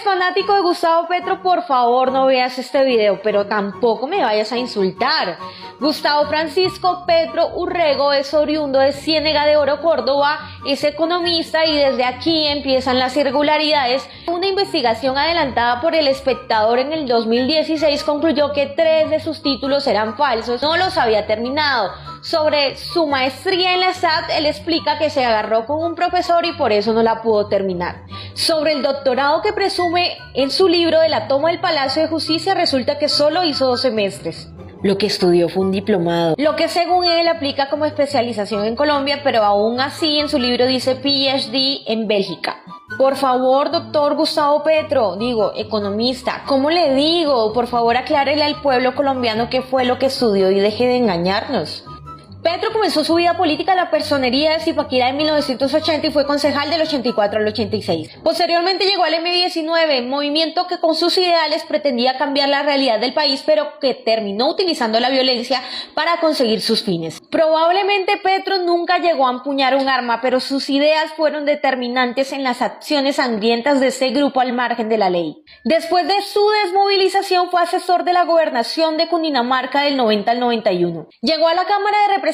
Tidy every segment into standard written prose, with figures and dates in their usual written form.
fanático de Gustavo Petro, por favor no veas este video, pero tampoco me vayas a insultar. Gustavo Francisco Petro Urrego es oriundo de Ciénega de Oro, Córdoba, es economista y desde aquí empiezan las irregularidades. Una investigación adelantada por El Espectador en el 2016 concluyó que 3 de sus títulos eran falsos, no los había terminado. Sobre su maestría en la SAT, él explica que se agarró con un profesor y por eso no la pudo terminar. Sobre el doctorado que presume en su libro de la toma del Palacio de Justicia, resulta que solo hizo 2 semestres. Lo que estudió fue un diplomado, lo que según él aplica como especialización en Colombia, pero aún así en su libro dice PhD en Bélgica. Por favor, doctor Gustavo Petro, economista, ¿cómo le digo? Por favor, aclárele al pueblo colombiano qué fue lo que estudió y deje de engañarnos. Petro comenzó su vida política en la personería de Zipaquirá en 1980 y fue concejal del 84 al 86. Posteriormente llegó al M19, movimiento que con sus ideales pretendía cambiar la realidad del país, pero que terminó utilizando la violencia para conseguir sus fines. Probablemente Petro nunca llegó a empuñar un arma, pero sus ideas fueron determinantes en las acciones sangrientas de ese grupo al margen de la ley. Después de su desmovilización fue asesor de la gobernación de Cundinamarca del 90 al 91. Llegó a la Cámara de Representantes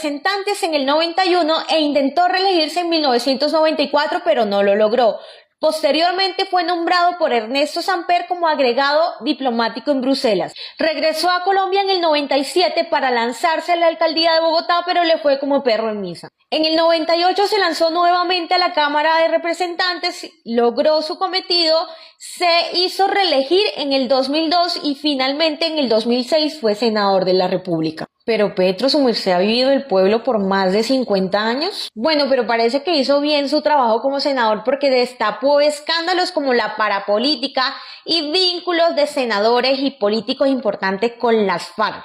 en el 91 e intentó reelegirse en 1994, pero no lo logró. Posteriormente fue nombrado por Ernesto Samper como agregado diplomático en Bruselas. Regresó a Colombia en el 97 para lanzarse a la alcaldía de Bogotá, pero le fue como perro en misa. En el 98 se lanzó nuevamente a la Cámara de Representantes, logró su cometido, se hizo reelegir en el 2002 y finalmente en el 2006 fue senador de la República. Pero Petro, su merced, ha vivido el pueblo por más de 50 años. Bueno, pero parece que hizo bien su trabajo como senador porque destapó escándalos como la parapolítica y vínculos de senadores y políticos importantes con las FARC.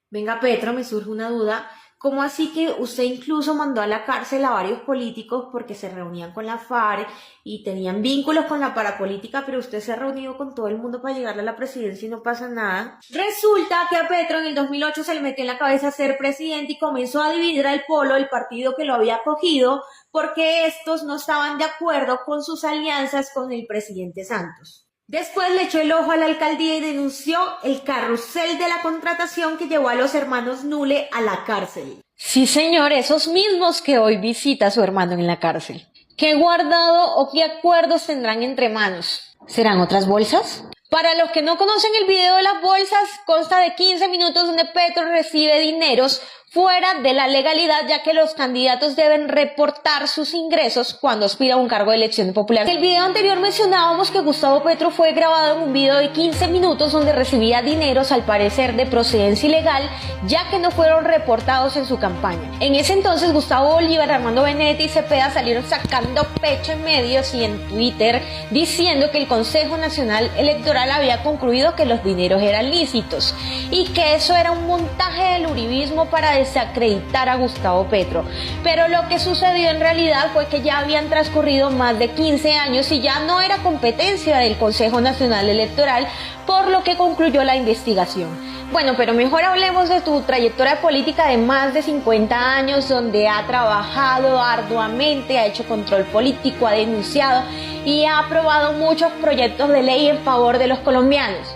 Venga, Petro, me surge una duda. ¿Cómo así que usted incluso mandó a la cárcel a varios políticos porque se reunían con la FARC y tenían vínculos con la parapolítica, pero usted se ha reunido con todo el mundo para llegarle a la presidencia y no pasa nada? Resulta que a Petro en el 2008 se le metió en la cabeza ser presidente y comenzó a dividir al polo el partido que lo había acogido porque estos no estaban de acuerdo con sus alianzas con el presidente Santos. Después le echó el ojo a la alcaldía y denunció el carrusel de la contratación que llevó a los hermanos Nule a la cárcel. Sí, señor, esos mismos que hoy visita a su hermano en la cárcel. ¿Qué guardado o qué acuerdos tendrán entre manos? ¿Serán otras bolsas? Para los que no conocen el video de las bolsas, consta de 15 minutos donde Petro recibe dineros fuera de la legalidad, ya que los candidatos deben reportar sus ingresos cuando aspira a un cargo de elección popular. En el video anterior mencionábamos que Gustavo Petro fue grabado en un video de 15 minutos donde recibía dineros al parecer de procedencia ilegal, ya que no fueron reportados en su campaña. En ese entonces Gustavo Bolívar, Armando Benedetti y Cepeda salieron sacando pecho en medios y en Twitter diciendo que el Consejo Nacional Electoral había concluido que los dineros eran lícitos y que eso era un montaje del uribismo para desacreditar a Gustavo Petro. Pero lo que sucedió en realidad fue que ya habían transcurrido más de 15 años y ya no era competencia del Consejo Nacional Electoral, por lo que concluyó la investigación. Bueno, pero mejor hablemos de tu trayectoria política de más de 50 años, donde ha trabajado arduamente, ha hecho control político, ha denunciado y ha aprobado muchos proyectos de ley en favor de los colombianos.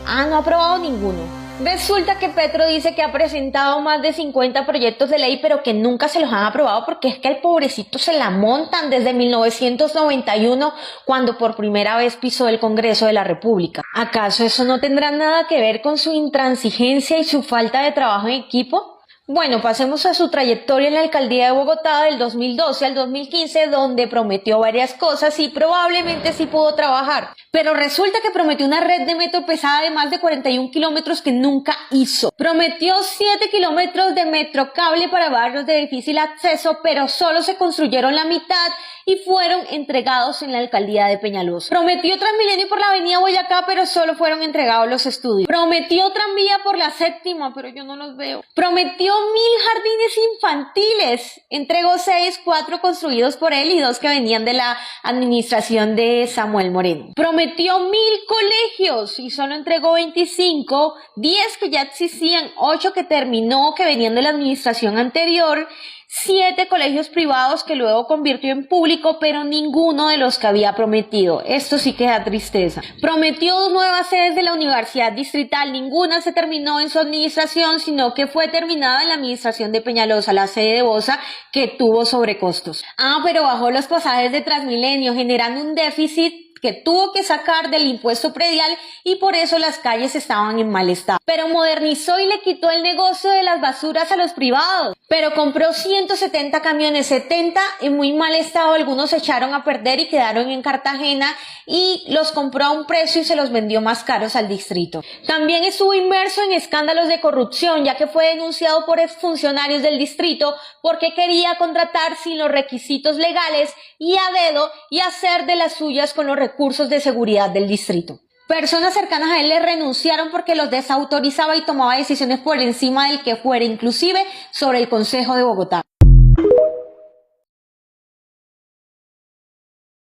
No ha aprobado ninguno. Resulta que Petro dice que ha presentado más de 50 proyectos de ley, pero que nunca se los han aprobado porque es que al pobrecito se la montan desde 1991, cuando por primera vez pisó el Congreso de la República. ¿Acaso eso no tendrá nada que ver con su intransigencia y su falta de trabajo en equipo? Bueno, pasemos a su trayectoria en la alcaldía de Bogotá del 2012 al 2015, donde prometió varias cosas y probablemente sí pudo trabajar. Pero resulta que prometió una red de metro pesada de más de 41 kilómetros que nunca hizo. Prometió 7 kilómetros de metrocable para barrios de difícil acceso, pero solo se construyeron la mitad y fueron entregados en la alcaldía de Peñalosa. Prometió Transmilenio por la avenida Boyacá, pero solo fueron entregados los estudios. Prometió tranvía por la séptima, pero yo no los veo. Prometió 1000 jardines infantiles. Entregó 6, 4 construidos por él y 2 que venían de la administración de Samuel Moreno. Prometió 1000 colegios y solo entregó 25, 10 que ya existían, 8 que terminó, que venían de la administración anterior, 7 colegios privados que luego convirtió en público, pero ninguno de los que había prometido. Esto sí que da tristeza. Prometió 2 nuevas sedes de la Universidad Distrital, ninguna se terminó en su administración, sino que fue terminada en la administración de Peñalosa, la sede de Bosa, que tuvo sobrecostos. Pero bajó los pasajes de Transmilenio, generando un déficit que tuvo que sacar del impuesto predial y por eso las calles estaban en mal estado. Pero modernizó y le quitó el negocio de las basuras a los privados. Pero compró 170 camiones, 70 en muy mal estado, algunos se echaron a perder y quedaron en Cartagena y los compró a un precio y se los vendió más caros al distrito. También estuvo inmerso en escándalos de corrupción, ya que fue denunciado por exfuncionarios del distrito porque quería contratar sin los requisitos legales y a dedo y hacer de las suyas con los recursos de seguridad del distrito. Personas cercanas a él le renunciaron porque los desautorizaba y tomaba decisiones por encima del que fuera, inclusive sobre el Consejo de Bogotá.